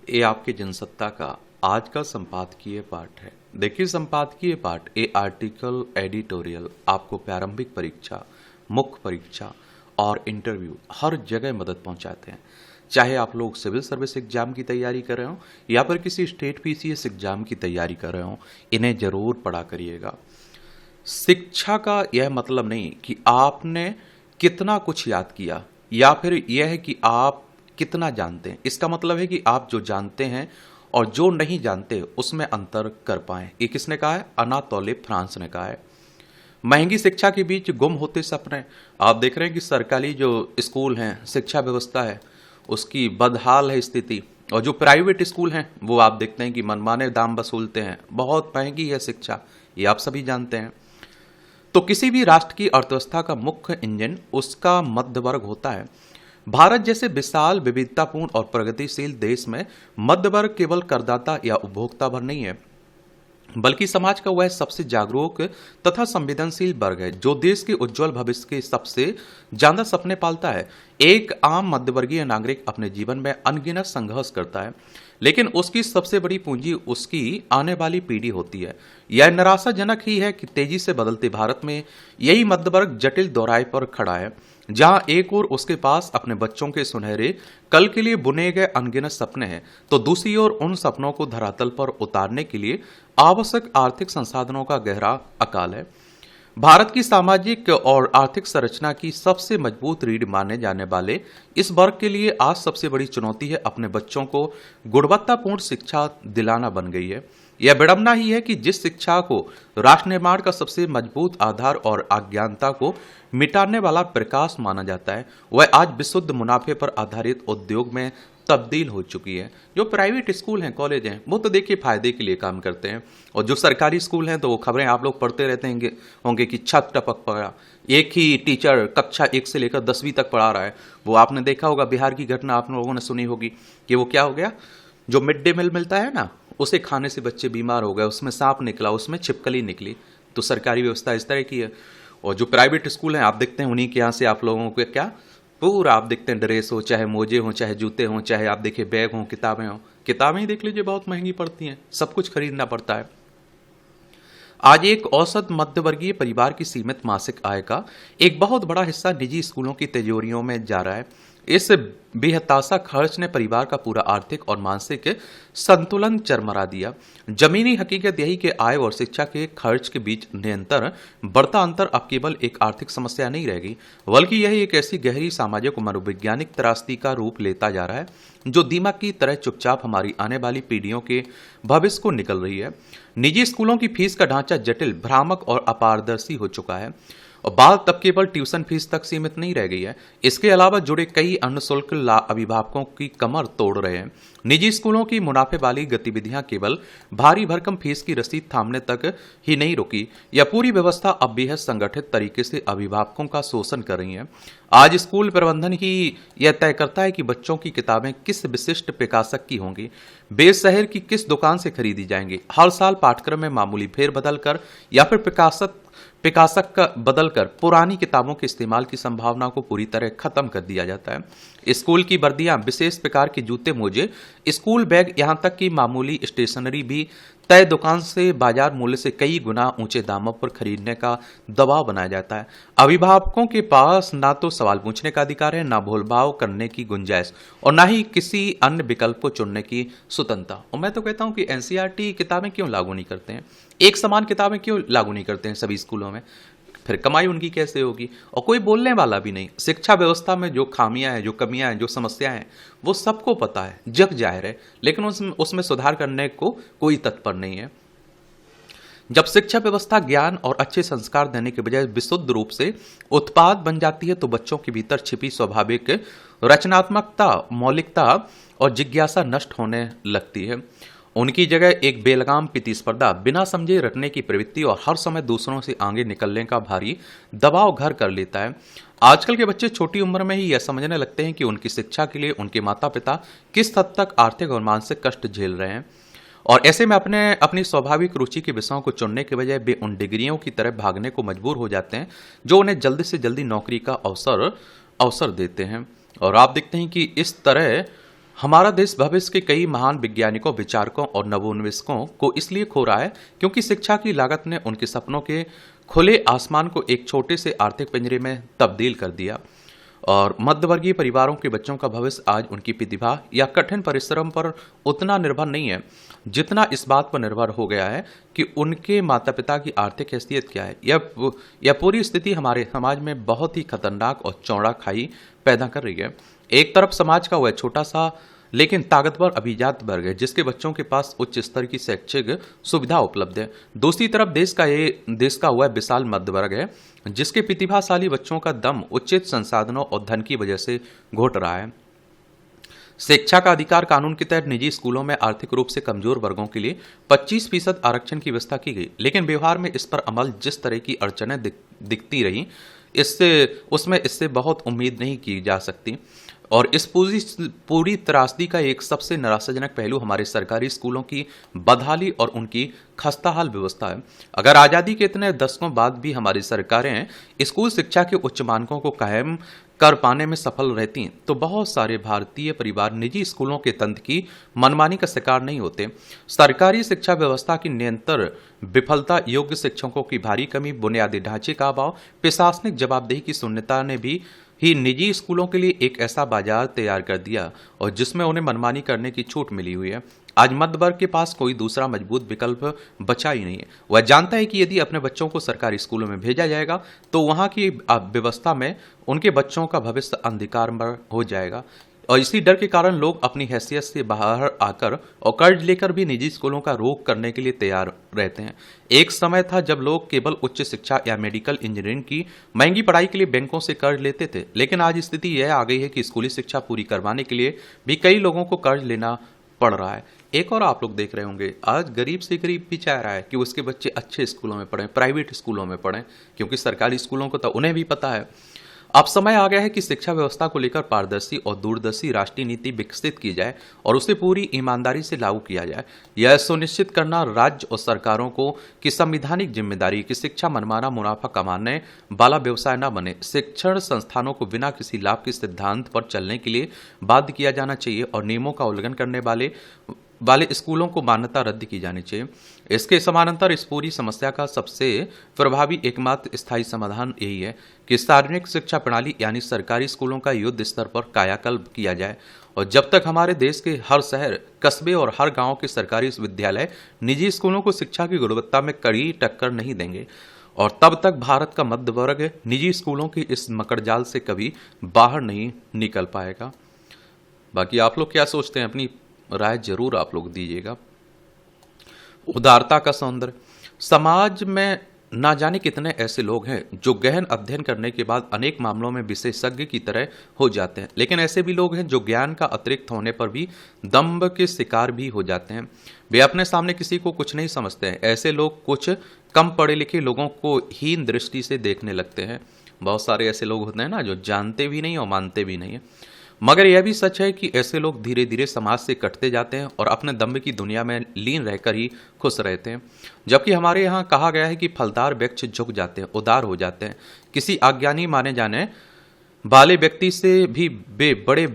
ये आपकी जनसत्ता का आज का संपादकीय पाठ है। देखिए, संपादकीय पाठ ये आर्टिकल, एडिटोरियल आपको प्रारंभिक परीक्षा, मुख्य परीक्षा और इंटरव्यू हर जगह मदद पहुंचाते हैं। चाहे आप लोग सिविल सर्विस एग्जाम की तैयारी कर रहे हो या फिर किसी स्टेट पीसीएस एग्जाम की तैयारी कर रहे हो, इन्हें जरूर पढ़ा करिएगा। शिक्षा का यह मतलब नहीं कि आपने कितना कुछ याद किया या फिर यह है कि आप कितना जानते हैं। इसका मतलब है कि आप जो जानते हैं और जो नहीं जानते उसमें अंतर कर पाएं। ये किसने कहा है? अनातोले फ्रांस ने कहा है। महंगी शिक्षा के बीच गुम होते सपने। आप देख रहे हैं कि सरकारी जो स्कूल हैं, शिक्षा व्यवस्था है, उसकी बदहाल है स्थिति। और जो प्राइवेट स्कूल हैं वो आप देखते हैं कि मनमाने दाम वसूलते हैं। बहुत महंगी है शिक्षा, ये आप सभी जानते हैं। तो किसी भी राष्ट्र की अर्थव्यवस्था का मुख्य इंजन उसका मध्य वर्ग होता है। भारत जैसे विशाल, विविधतापूर्ण और प्रगतिशील देश में मध्य वर्ग केवल करदाता या उपभोक्ता भर नहीं है, बल्कि समाज का वह सबसे जागरूक तथा संवेदनशील वर्ग है जो देश के उज्जवल भविष्य के सबसे ज्यादा सपने पालता है। एक आम मध्यवर्गीय नागरिक अपने जीवन में अनगिनत संघर्ष करता है, लेकिन उसकी सबसे बड़ी पूंजी उसकी आने वाली पीढ़ी होती है। यह निराशाजनक ही है कि तेजी से बदलते भारत में यही मध्यवर्ग जटिल दौराहे पर खड़ा है, जहां एक ओर उसके पास अपने बच्चों के सुनहरे कल के लिए बुने गए अनगिनत सपने हैं, तो दूसरी ओर उन सपनों को धरातल पर उतारने के लिए आवश्यक आर्थिक संसाधनों का गहरा अकाल है। भारत की सामाजिक और आर्थिक संरचना की सबसे मजबूत रीढ़ माने जाने वाले इस वर्ग के लिए आज सबसे बड़ी चुनौती है अपने बच्चों को गुणवत्तापूर्ण शिक्षा दिलाना बन गई है। यह विडंबना ही है कि जिस शिक्षा को राष्ट्र निर्माण का सबसे मजबूत आधार और अज्ञानता को मिटाने वाला प्रकाश माना जाता है, वह आज विशुद्ध मुनाफे पर आधारित उद्योग में तब्दील हो चुकी है। जो प्राइवेट स्कूल हैं, कॉलेज हैं, वो तो देखिए फायदे के लिए काम करते हैं, और जो सरकारी स्कूल हैं तो वो खबरें आप लोग पढ़ते रहते होंगे कि छत टपक पड़ा, एक ही टीचर कक्षा 1 से लेकर 10वीं तक पढ़ा रहा है। वो आपने देखा होगा, बिहार की घटना आप लोगों ने सुनी होगी कि वो क्या हो गया, जो मिड डे मील मिलता है ना, उसे खाने से बच्चे बीमार हो गए, उसमें सांप निकला, उसमें छिपकली निकली। तो सरकारी व्यवस्था इस तरह की है। और जो प्राइवेट स्कूल हैं आप देखते हैं, उन्हीं के यहाँ से आप लोगों को क्या पूरा आप देखते हैं, ड्रेस हो, चाहे मोजे हो, चाहे जूते हो, चाहे आप देखिए बैग हो, किताबें हो। किताबें ही देख लीजिए, बहुत महंगी पड़ती हैं, सब कुछ खरीदना पड़ता है। आज एक औसत मध्यवर्गीय परिवार की सीमित मासिक आय का एक बहुत बड़ा हिस्सा निजी स्कूलों की तिजोरियों में जा रहा है। इस बेहताशा खर्च ने परिवार का पूरा आर्थिक और मानसिक संतुलन चरमरा दिया। जमीनी हकीकत यही कि आय और शिक्षा के खर्च के बीच निरंतर बढ़ता अंतर अब केवल एक आर्थिक समस्या नहीं रहेगी, बल्कि यह एक ऐसी गहरी सामाजिक और मनोवैज्ञानिक त्रासदी का रूप लेता जा रहा है जो दीमक की तरह चुपचाप हमारी आने वाली पीढ़ियों के भविष्य को निकल रही है। निजी स्कूलों की फीस का ढांचा जटिल, भ्रामक और अपारदर्शी हो चुका है, और बात तब केवल ट्यूशन फीस तक सीमित नहीं रह गई है। इसके अलावा जुड़े कई अन्य शुल्क अभिभावकों की कमर तोड़ रहे हैं। निजी स्कूलों की मुनाफे वाली गतिविधियां केवल भारी भरकम फीस की रसीद थामने तक ही नहीं रुकी, यह पूरी व्यवस्था अब बेहद संगठित तरीके से अभिभावकों का शोषण कर रही है। आज स्कूल प्रबंधन ही यह तय करता है कि बच्चों की किताबें किस विशिष्ट प्रकाशक की होंगी, बेस शहर की किस दुकान से खरीदी जाएंगी। हर साल पाठ्यक्रम में मामूली फेरबदल कर या फिर प्रकाशक का बदलकर पुरानी किताबों के इस्तेमाल की संभावना को पूरी तरह खत्म कर दिया जाता है। स्कूल की वर्दियां, विशेष प्रकार के जूते मोजे, स्कूल बैग, यहां तक कि मामूली स्टेशनरी भी तय दुकान से बाजार मूल्य से कई गुना ऊंचे दामों पर खरीदने का दबाव बनाया जाता है। अभिभावकों के पास ना तो सवाल पूछने का अधिकार है, ना भोलभाव करने की गुंजाइश, और ना ही किसी अन्य विकल्प को चुनने की स्वतंत्रता। और मैं तो कहता हूं कि एनसीईआरटी किताबें क्यों लागू नहीं करते हैं, एक समान किताबें क्यों लागू नहीं करते हैं सभी स्कूलों में, फिर कमाई उनकी कैसे होगी? और कोई बोलने वाला भी नहीं। शिक्षा व्यवस्था में जो खामियां हैं, जो कमियां हैं, जो समस्याएं हैं, वो सबको पता है, जग जाहिर है, लेकिन उसमें सुधार करने को कोई तत्पर नहीं है। जब शिक्षा व्यवस्था ज्ञान और अच्छे संस्कार देने के बजाय विशुद्ध रूप से उत्पाद बन जाती है, तो बच्चों के भीतर छिपी स्वाभाविक रचनात्मकता, मौलिकता और जिज्ञासा नष्ट होने लगती है। उनकी जगह एक बेलगाम प्रतिस्पर्धा, बिना समझे रटने की प्रवृत्ति और हर समय दूसरों से आगे निकलने का भारी दबाव घर कर लेता है। आजकल के बच्चे छोटी उम्र में ही यह समझने लगते हैं कि उनकी शिक्षा के लिए उनके माता पिता किस हद तक आर्थिक और मानसिक कष्ट झेल रहे हैं, और ऐसे में अपनी स्वाभाविक रुचि के विषयों को चुनने के बजाय वे उन डिग्रियों की तरफ भागने को मजबूर हो जाते हैं जो उन्हें जल्दी से जल्दी नौकरी का अवसर देते हैं। और आप देखते हैं कि इस तरह हमारा देश भविष्य के कई महान वैज्ञानिकों, विचारकों और नवोन्वेषकों को इसलिए खो रहा है क्योंकि शिक्षा की लागत ने उनके सपनों के खुले आसमान को एक छोटे से आर्थिक पिंजरे में तब्दील कर दिया। और मध्यवर्गीय परिवारों के बच्चों का भविष्य आज उनकी प्रतिभा या कठिन परिश्रम पर उतना निर्भर नहीं है जितना इस बात पर निर्भर हो गया है कि उनके माता पिता की आर्थिक हैसियत क्या है। यह पूरी स्थिति हमारे समाज में बहुत ही खतरनाक और चौड़ा खाई पैदा कर रही है। एक तरफ समाज का वह छोटा सा लेकिन ताकतवर अभिजात वर्ग है जिसके बच्चों के पास उच्च स्तर की शैक्षिक सुविधा उपलब्ध है। दूसरी तरफ देश का वह विशाल मध्य वर्ग है जिसके प्रतिभाशाली बच्चों का दम उचित संसाधनों और धन की वजह से घुट रहा है। शिक्षा का अधिकार कानून के तहत निजी स्कूलों में आर्थिक रूप से कमजोर वर्गों के लिए 25% आरक्षण की व्यवस्था की गई, लेकिन व्यवहार में इस पर अमल जिस तरह की अड़चनें दिखती रही इससे बहुत उम्मीद नहीं की जा सकती। और इस पूरी त्रासदी का एक सबसे निराशाजनक पहलू हमारे सरकारी स्कूलों की बदहाली और उनकी खस्ताहाल व्यवस्था है। अगर आज़ादी के इतने दशकों बाद भी हमारी सरकारें स्कूल शिक्षा के उच्च मानकों को कायम कर पाने में सफल रहती तो बहुत सारे भारतीय परिवार निजी स्कूलों के तंत्र की मनमानी का शिकार नहीं होते। सरकारी शिक्षा व्यवस्था की निरंतर विफलता, योग्य शिक्षकों की भारी कमी, बुनियादी ढांचे का अभाव, प्रशासनिक जवाबदेही की शून्यता ने भी निजी स्कूलों के लिए एक ऐसा बाजार तैयार कर दिया और जिसमें उन्हें मनमानी करने की छूट मिली हुई है। आज मध्य वर्ग के पास कोई दूसरा मजबूत विकल्प बचा ही नहीं है। वह जानता है कि यदि अपने बच्चों को सरकारी स्कूलों में भेजा जाएगा तो वहां की व्यवस्था में उनके बच्चों का भविष्य अंधकारमय हो जाएगा। और इसी डर के कारण लोग अपनी हैसियत से बाहर आकर और कर्ज लेकर भी निजी स्कूलों का रोक करने के लिए तैयार रहते हैं। एक समय था जब लोग केवल उच्च शिक्षा या मेडिकल इंजीनियरिंग की महंगी पढ़ाई के लिए बैंकों से कर्ज लेते थे, लेकिन आज स्थिति यह आ गई है कि स्कूली शिक्षा पूरी करवाने के लिए भी कई लोगों को कर्ज लेना पड़ रहा है। एक और आप लोग देख रहे होंगे, आज गरीब से गरीब भी चाह रहा है कि उसके बच्चे अच्छे स्कूलों में पढ़ें, प्राइवेट स्कूलों में पढ़ें, क्योंकि सरकारी स्कूलों को तो उन्हें भी पता है। अब समय आ गया है कि शिक्षा व्यवस्था को लेकर पारदर्शी और दूरदर्शी राष्ट्रीय नीति विकसित की जाए और उसे पूरी ईमानदारी से लागू किया जाए। यह सुनिश्चित करना राज्य और सरकारों को की संवैधानिक जिम्मेदारी कि शिक्षा मनमाना मुनाफा कमाने वाला व्यवसाय न बने। शिक्षण संस्थानों को बिना किसी लाभ के सिद्धांत पर चलने के लिए बाध्य किया जाना चाहिए और नियमों का उल्लंघन करने वाले स्कूलों को मान्यता रद्द की जानी चाहिए। इसके समानांतर इस पूरी समस्या का सबसे प्रभावी एकमात्र स्थायी समाधान यही है कि सार्वजनिक शिक्षा प्रणाली यानी सरकारी स्कूलों का युद्ध स्तर पर कायाकल्प किया जाए। और जब तक हमारे देश के हर शहर, कस्बे और हर गांव के सरकारी विद्यालय निजी स्कूलों को शिक्षा की गुणवत्ता में कड़ी टक्कर नहीं देंगे, और तब तक भारत का मध्य वर्ग निजी स्कूलों की इस मकड़जाल से कभी बाहर नहीं निकल पाएगा। बाकी आप लोग क्या सोचते हैं, अपनी राय जरूर आप लोग दीजिएगा। उदारता का सौंदर्य। समाज में ना जाने कितने ऐसे लोग हैं जो गहन अध्ययन करने के बाद अनेक मामलों में विशेषज्ञ की तरह हो जाते हैं, लेकिन ऐसे भी लोग हैं जो ज्ञान का अतिरिक्त होने पर भी दंभ के शिकार भी हो जाते हैं। वे अपने सामने किसी को कुछ नहीं समझते हैं। ऐसे लोग कुछ कम पढ़े लिखे लोगों को हीन दृष्टि से देखने लगते हैं। बहुत सारे ऐसे लोग होते हैं ना जो जानते भी नहीं और मानते भी नहीं है। मगर यह भी सच है कि ऐसे लोग धीरे धीरे समाज से कटते जाते हैं और अपने दम्भ की दुनिया में लीन रहकर ही खुश रहते हैं। जबकि हमारे यहाँ कहा गया है कि फलदार वृक्ष झुक जाते हैं, उदार हो जाते हैं। किसी अज्ञानी माने जाने वाले व्यक्ति से भी वे बड़े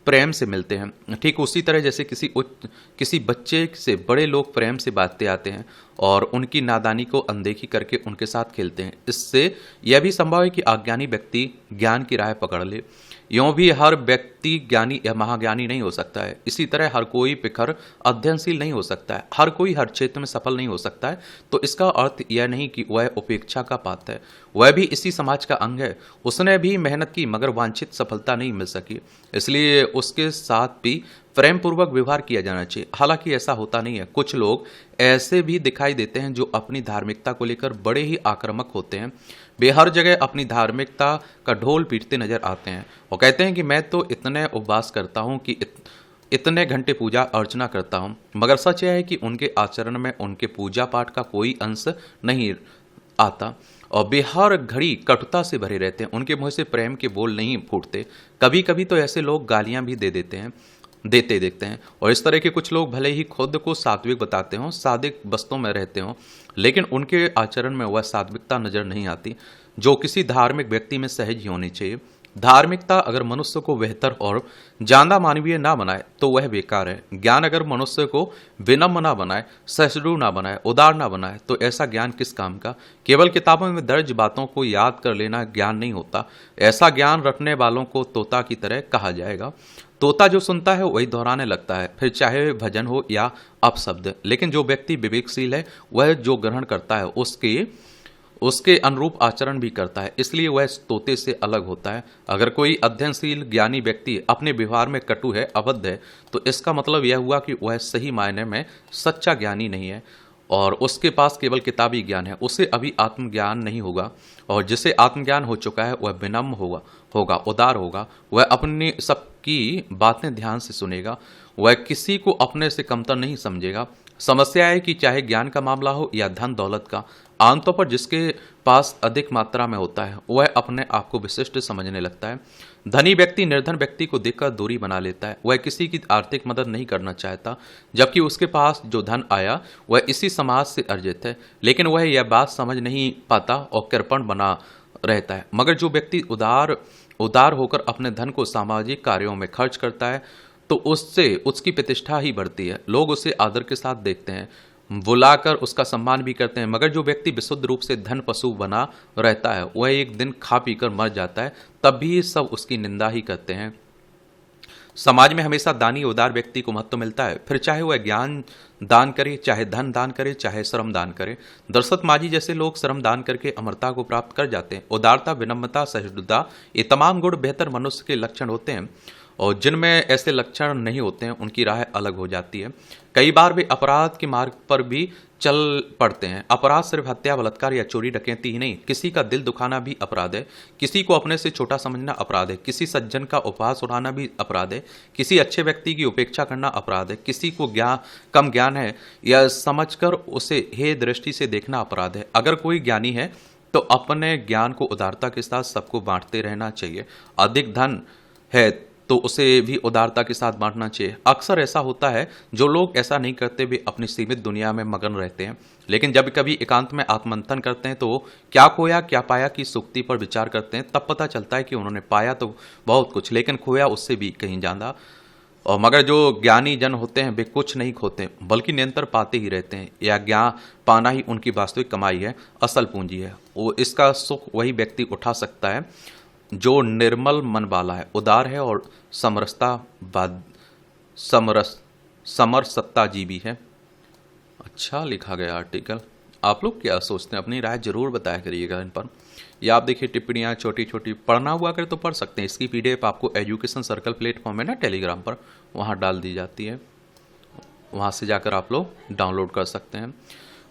प्रेम से मिलते हैं। ठीक उसी तरह जैसे किसी बच्चे से बड़े लोग प्रेम से बातें आते हैं और उनकी नादानी को अनदेखी करके उनके साथ खेलते हैं। इससे यह भी संभव है कि अज्ञानी व्यक्ति ज्ञान की राह पकड़ ले। यूं भी हर व्यक्ति ज्ञानी या महाज्ञानी नहीं हो सकता है। इसी तरह हर कोई प्रखर अध्ययनशील नहीं हो सकता है, हर कोई हर क्षेत्र में सफल नहीं हो सकता है। तो इसका अर्थ यह नहीं कि वह उपेक्षा का पात्र है, वह भी इसी समाज का अंग है। उसने भी मेहनत की मगर वांछित सफलता नहीं मिल सकी, इसलिए उसके साथ भी प्रेम पूर्वक व्यवहार किया जाना चाहिए। हालांकि ऐसा होता नहीं है। कुछ लोग ऐसे भी दिखाई देते हैं जो अपनी धार्मिकता को लेकर बड़े ही आक्रामक होते हैं। वे हर जगह अपनी धार्मिकता का ढोल पीटते नजर आते हैं और कहते हैं कि मैं तो इतने उपवास करता हूं कि इतने घंटे पूजा अर्चना करता हूं, मगर सच यह है कि उनके आचरण में उनके पूजा पाठ का कोई अंश नहीं आता और वे हर घड़ी कटुता से भरे रहते हैं। उनके मुंह से प्रेम के बोल नहीं फूटते। कभी कभी तो ऐसे लोग गालियां भी देते हैं। और इस तरह के कुछ लोग भले ही खुद को सात्विक बताते हों, सादिक बस्तों में रहते हों, लेकिन उनके आचरण में वह सात्विकता नजर नहीं आती जो किसी धार्मिक व्यक्ति में सहज ही होनी चाहिए। धार्मिकता अगर मनुष्य को बेहतर और ज्यादा मानवीय ना बनाए तो वह बेकार है। ज्ञान अगर मनुष्य को विनम्र ना बनाए, सहिष्णु ना बनाए, उदार ना बनाए तो ऐसा ज्ञान किस काम का। केवल किताबों में दर्ज बातों को याद कर लेना ज्ञान नहीं होता। ऐसा ज्ञान रखने वालों को तोता की तरह कहा जाएगा। तोता जो सुनता है वही दोहराने लगता है, फिर चाहे वे भजन हो या अपशब्द। लेकिन जो व्यक्ति विवेकशील है वह जो ग्रहण करता है उसके अनुरूप आचरण भी करता है, इसलिए वह तोते से अलग होता है। अगर कोई अध्ययनशील ज्ञानी व्यक्ति अपने व्यवहार में कटु है, अबद्ध है, तो इसका मतलब यह हुआ कि वह सही मायने में सच्चा ज्ञानी नहीं है और उसके पास केवल किताबी ज्ञान है। उसे अभी आत्मज्ञान नहीं होगा। और जिसे आत्मज्ञान हो चुका है वह विनम्र होगा, उदार होगा, वह अपनी सबकी बातें ध्यान से सुनेगा, वह किसी को अपने से कमतर नहीं समझेगा। समस्या है कि चाहे ज्ञान का मामला हो या धन दौलत का, आमतौर पर जिसके पास अधिक मात्रा में होता है वह अपने आप को विशिष्ट समझने लगता है। धनी व्यक्ति निर्धन व्यक्ति को देखकर दूरी बना लेता है, वह किसी की आर्थिक मदद नहीं करना चाहता, जबकि उसके पास जो धन आया वह इसी समाज से अर्जित है। लेकिन वह यह बात समझ नहीं पाता और कृपण बना रहता है। मगर जो व्यक्ति उदार होकर अपने धन को सामाजिक कार्यों में खर्च करता है तो उससे उसकी प्रतिष्ठा ही बढ़ती है। लोग उसे आदर के साथ देखते हैं, बुलाकर उसका सम्मान भी करते हैं। मगर जो व्यक्ति विशुद्ध रूप से धन पशु बना रहता है वह एक दिन खा पीकर मर जाता है, तब भी सब उसकी निंदा ही करते हैं। समाज में हमेशा दानी उदार व्यक्ति को महत्व मिलता है, फिर चाहे वह ज्ञान दान करे, चाहे धन दान करे, चाहे श्रम दान करे। दरअसल माझी जैसे लोग श्रम दान करके अमरता को प्राप्त कर जाते हैं। उदारता, विनम्रता, सहिष्णुता, ये तमाम गुण बेहतर मनुष्य के लक्षण होते हैं और जिनमें ऐसे लक्षण नहीं होते हैं उनकी राह अलग हो जाती है। कई बार वे अपराध के मार्ग पर भी चल पड़ते हैं। अपराध सिर्फ हत्या, बलात्कार या चोरी डकैती ही नहीं, किसी का दिल दुखाना भी अपराध है, किसी को अपने से छोटा समझना अपराध है, किसी सज्जन का उपहास उड़ाना भी अपराध है, किसी अच्छे व्यक्ति की उपेक्षा करना अपराध है, किसी को कम ज्ञान है यह समझकर उसे हे दृष्टि से देखना अपराध है। अगर कोई ज्ञानी है तो अपने ज्ञान को उदारता के साथ सबको बांटते रहना चाहिए। अधिक धन है तो उसे भी उदारता के साथ बांटना चाहिए। अक्सर ऐसा होता है जो लोग ऐसा नहीं करते, वे अपनी सीमित दुनिया में मगन रहते हैं, लेकिन जब कभी एकांत में आत्ममंथन करते हैं तो क्या खोया क्या पाया की सूक्ति पर विचार करते हैं, तब पता चलता है कि उन्होंने पाया तो बहुत कुछ लेकिन खोया उससे भी कहीं ज्यादा। और मगर जो ज्ञानी जन होते हैं वे कुछ नहीं खोते बल्कि निरंतर पाते ही रहते हैं। या ज्ञान पाना ही उनकी वास्तविक कमाई है, असल पूंजी है। वो इसका सुख वही व्यक्ति उठा सकता है जो निर्मल मन वाला है, उदार है और समरसत्ताजीवी है। अच्छा लिखा गया आर्टिकल। आप लोग क्या सोचते हैं, अपनी राय जरूर बताया करिएगा इन पर। या आप देखिए टिप्पणियाँ छोटी छोटी पढ़ना हुआ करे तो पढ़ सकते हैं। इसकी पीडीएफ आपको एजुकेशन सर्कल प्लेटफॉर्म है ना टेलीग्राम पर, वहाँ डाल दी जाती है, वहाँ से जाकर आप लोग डाउनलोड कर सकते हैं।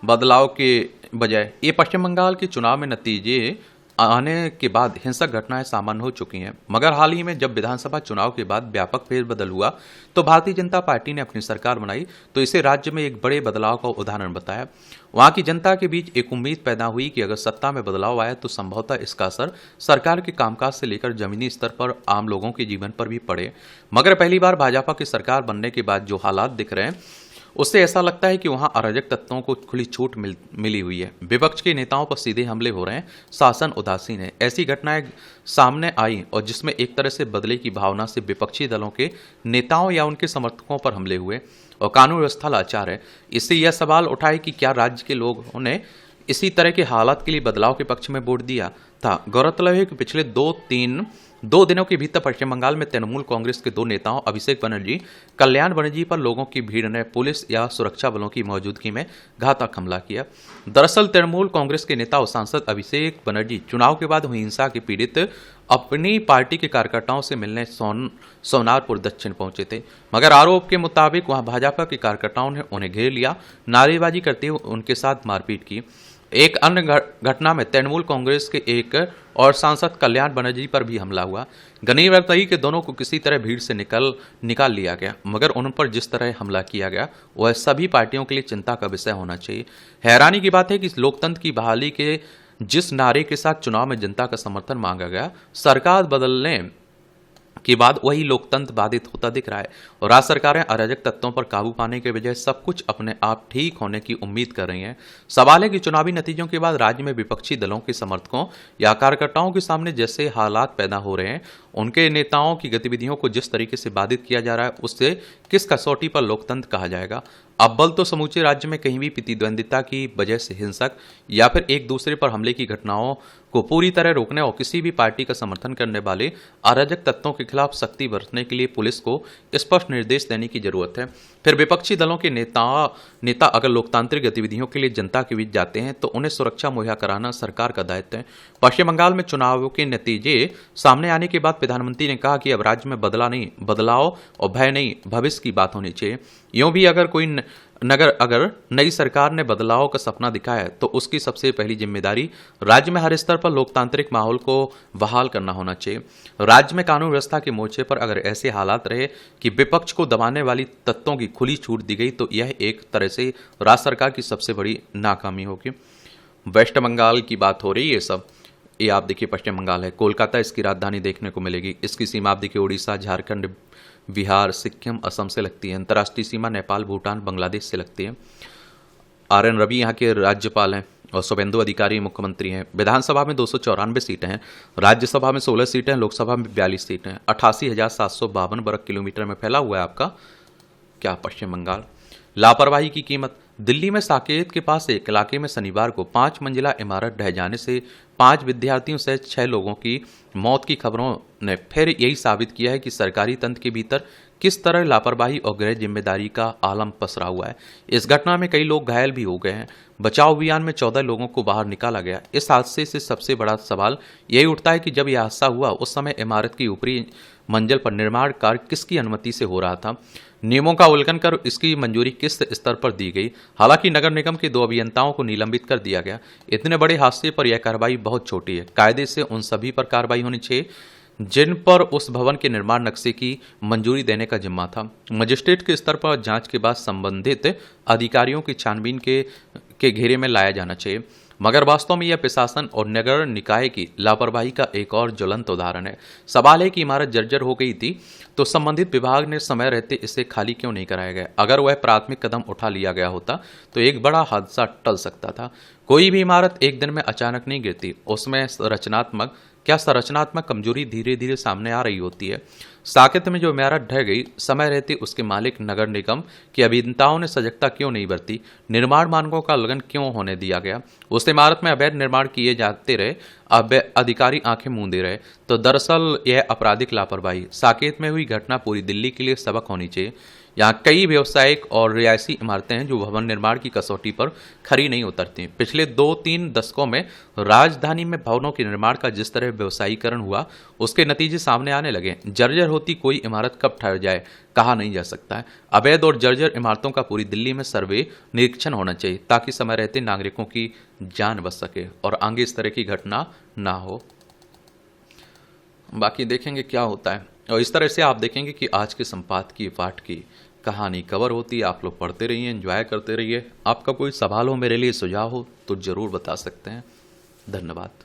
बदलाव के बजाय ये पश्चिम बंगाल के चुनाव में नतीजे आने के बाद हिंसक घटनाएं सामान्य हो चुकी हैं, मगर हाल ही में जब विधानसभा चुनाव के बाद व्यापक फेरबदल हुआ तो भारतीय जनता पार्टी ने अपनी सरकार बनाई तो इसे राज्य में एक बड़े बदलाव का उदाहरण बताया। वहां की जनता के बीच एक उम्मीद पैदा हुई कि अगर सत्ता में बदलाव आया तो संभवतः इसका असर सरकार के कामकाज से लेकर जमीनी स्तर पर आम लोगों के जीवन पर भी पड़े। मगर पहली बार भाजपा की सरकार बनने के बाद जो हालात दिख रहे हैं उससे ऐसा लगता है कि वहां अराजक तत्वों को खुली छूट मिली हुई है। विपक्ष के नेताओं पर सीधे हमले हो रहे हैं, शासन उदासीन है। ऐसी घटनाएं सामने आई और जिसमें एक तरह से बदले की भावना से विपक्षी दलों के नेताओं या उनके समर्थकों पर हमले हुए और कानून व्यवस्था लाचार है। इससे यह सवाल उठाए कि क्या राज्य के लोगों ने इसी तरह के हालात के लिए बदलाव के पक्ष में वोट दिया था। गौरतलब है कि पिछले दो दिनों के भीतर पश्चिम बंगाल में तृणमूल कांग्रेस के दो नेताओं अभिषेक बनर्जी, कल्याण बनर्जी पर लोगों की भीड़ ने पुलिस या सुरक्षा बलों की मौजूदगी में घातक हमला किया। दरअसल तृणमूल कांग्रेस के नेता और सांसद अभिषेक बनर्जी चुनाव के बाद हुई हिंसा के पीड़ित अपनी पार्टी के कार्यकर्ताओं से मिलने सोनारपुर दक्षिण पहुंचे थे, मगर आरोप के मुताबिक वहां भाजपा के कार्यकर्ताओं ने उन्हें घेर लिया, नारेबाजी करते हुए उनके साथ मारपीट की। एक अन्य घटना में तृणमूल कांग्रेस के एक और सांसद कल्याण बनर्जी पर भी हमला हुआ। गनीमत बताई कि दोनों को किसी तरह भीड़ से निकाल लिया गया, मगर उन पर जिस तरह हमला किया गया वह सभी पार्टियों के लिए चिंता का विषय होना चाहिए। हैरानी की बात है कि लोकतंत्र की बहाली के जिस नारे के साथ चुनाव में जनता का समर्थन मांगा गया, सरकार बदलने के बाद वही लोकतंत्र बाधित होता दिख रहा है और राज्य सरकारें अराजक तत्वों पर काबू पाने के बजाय सब कुछ अपने आप ठीक होने की उम्मीद कर रही हैं। सवाल है कि चुनावी नतीजों के बाद राज्य में विपक्षी दलों के समर्थकों या कार्यकर्ताओं के सामने जैसे हालात पैदा हो रहे हैं, उनके नेताओं की गतिविधियों को जिस तरीके से बाधित किया जा रहा है, उससे किस कसौटी पर लोकतंत्र कहा जाएगा। अव्वल तो समूचे राज्य में कहीं भी प्रतिद्वंदिता की वजह से हिंसक या फिर एक दूसरे पर हमले की घटनाओं को पूरी तरह रोकने और किसी भी पार्टी का समर्थन करने वाले अराजक तत्वों के खिलाफ सख्ती बरतने के लिए पुलिस को स्पष्ट निर्देश देने की जरूरत है। फिर विपक्षी दलों के नेता अगर लोकतांत्रिक गतिविधियों के लिए जनता के बीच जाते हैं तो उन्हें सुरक्षा मुहैया कराना सरकार का दायित्व है। पश्चिम बंगाल में चुनावों के नतीजे सामने आने के बाद प्रधानमंत्री ने कहा कि अब राज्य में बदलाव और भय नहीं, भविष्य की बात होनी चाहिए। यूं भी अगर नई सरकार ने बदलाव का सपना दिखाया है तो उसकी सबसे पहली जिम्मेदारी राज्य में हर स्तर पर लोकतांत्रिक माहौल को बहाल करना होना चाहिए। राज्य में कानून व्यवस्था के मोर्चे पर अगर ऐसे हालात रहे कि विपक्ष को दबाने वाली तत्वों की खुली छूट दी गई तो यह एक तरह से राज्य सरकार की सबसे बड़ी नाकामी होगी। वेस्ट बंगाल की बात हो रही है, सब ये आप देखिए पश्चिम बंगाल है, कोलकाता इसकी राजधानी देखने को मिलेगी। इसकी सीमा आप देखिए उड़ीसा, झारखंड, बिहार, सिक्किम, असम से लगती है। अंतर्राष्ट्रीय सीमा नेपाल, भूटान, बांग्लादेश से लगती है। RN रवि यहाँ के राज्यपाल हैं और शुभेंदु अधिकारी मुख्यमंत्री हैं। विधानसभा में 294 सीटें हैं, राज्यसभा में 16 सीटें हैं, लोकसभा में 42 सीटें हैं। 88,752 वर्ग किलोमीटर में फैला हुआ है आपका क्या पश्चिम बंगाल। लापरवाही की कीमत। दिल्ली में साकेत के पास एक इलाके में शनिवार को 5 मंजिला इमारत ढह जाने से 5 विद्यार्थियों सहित 6 लोगों की मौत की खबरों ने फिर यही साबित किया है कि सरकारी तंत्र के भीतर किस तरह लापरवाही और गैर जिम्मेदारी का आलम पसरा हुआ है। इस घटना में कई लोग घायल भी हो गए हैं। बचाव अभियान में 14 लोगों को बाहर निकाला गया। इस हादसे से सबसे बड़ा सवाल यही उठता है कि जब यह हादसा हुआ उस समय इमारत की ऊपरी मंजिल पर निर्माण कार्य किसकी अनुमति से हो रहा था, नियमों का उल्लंघन कर इसकी मंजूरी किस स्तर पर दी गई। हालांकि नगर निगम के 2 अभियंताओं को निलंबित कर दिया गया। इतने बड़े हादसे पर यह कार्रवाई बहुत छोटी है। कायदे से उन सभी पर कार्रवाई होनी चाहिए जिन पर उस भवन के निर्माण नक्शे की मंजूरी देने का जिम्मा था। मजिस्ट्रेट के स्तर पर जांच के बाद संबंधित अधिकारियों की छानबीन के घेरे में लाया जाना चाहिए। मगर वास्तव में यह प्रशासन और नगर निकाय की लापरवाही का एक और ज्वलंत उदाहरण है। सवाल है कि इमारत जर्जर हो गई थी तो संबंधित विभाग ने समय रहते इसे खाली क्यों नहीं कराया गया। अगर वह प्राथमिक कदम उठा लिया गया होता तो एक बड़ा हादसा टल सकता था। कोई भी इमारत एक दिन में अचानक नहीं गिरती, उसमें संरचनात्मक कमजोरी धीरे धीरे सामने आ रही होती है। साकेत में जो इमारत ढह गई, समय रहते उसके मालिक नगर निगम के अभियंताओं ने सजगता क्यों नहीं बरती, निर्माण मानकों का उल्लंघन क्यों होने दिया गया, उस इमारत में अवैध निर्माण किए जाते रहे, अधिकारी आंखें मूंदे रहे। तो दरअसल यह आपराधिक लापरवाही। साकेत में हुई घटना पूरी दिल्ली के लिए सबक होनी चाहिए। यहाँ कई व्यावसायिक और रिहायशी इमारतें हैं जो भवन निर्माण की कसौटी पर खरी नहीं उतरती। पिछले 2-3 दशकों में राजधानी में भवनों के निर्माण का जिस तरह व्यवसायीकरण हुआ उसके नतीजे सामने आने लगे। जर्जर होती कोई इमारत कब ठहर जाए कहा नहीं जा सकता है। अवैध और जर्जर इमारतों का पूरी दिल्ली में सर्वे निरीक्षण होना चाहिए ताकि समय रहते नागरिकों की जान बच सके और आगे इस तरह की घटना ना हो। बाकी देखेंगे क्या होता है और इस तरह से आप देखेंगे कि आज के संपादकीय पाठ की कहानी कवर होती है। आप लोग पढ़ते रहिए, एंजॉय करते रहिए। आपका कोई सवाल हो, मेरे लिए सुझाव हो तो जरूर बता सकते हैं। धन्यवाद।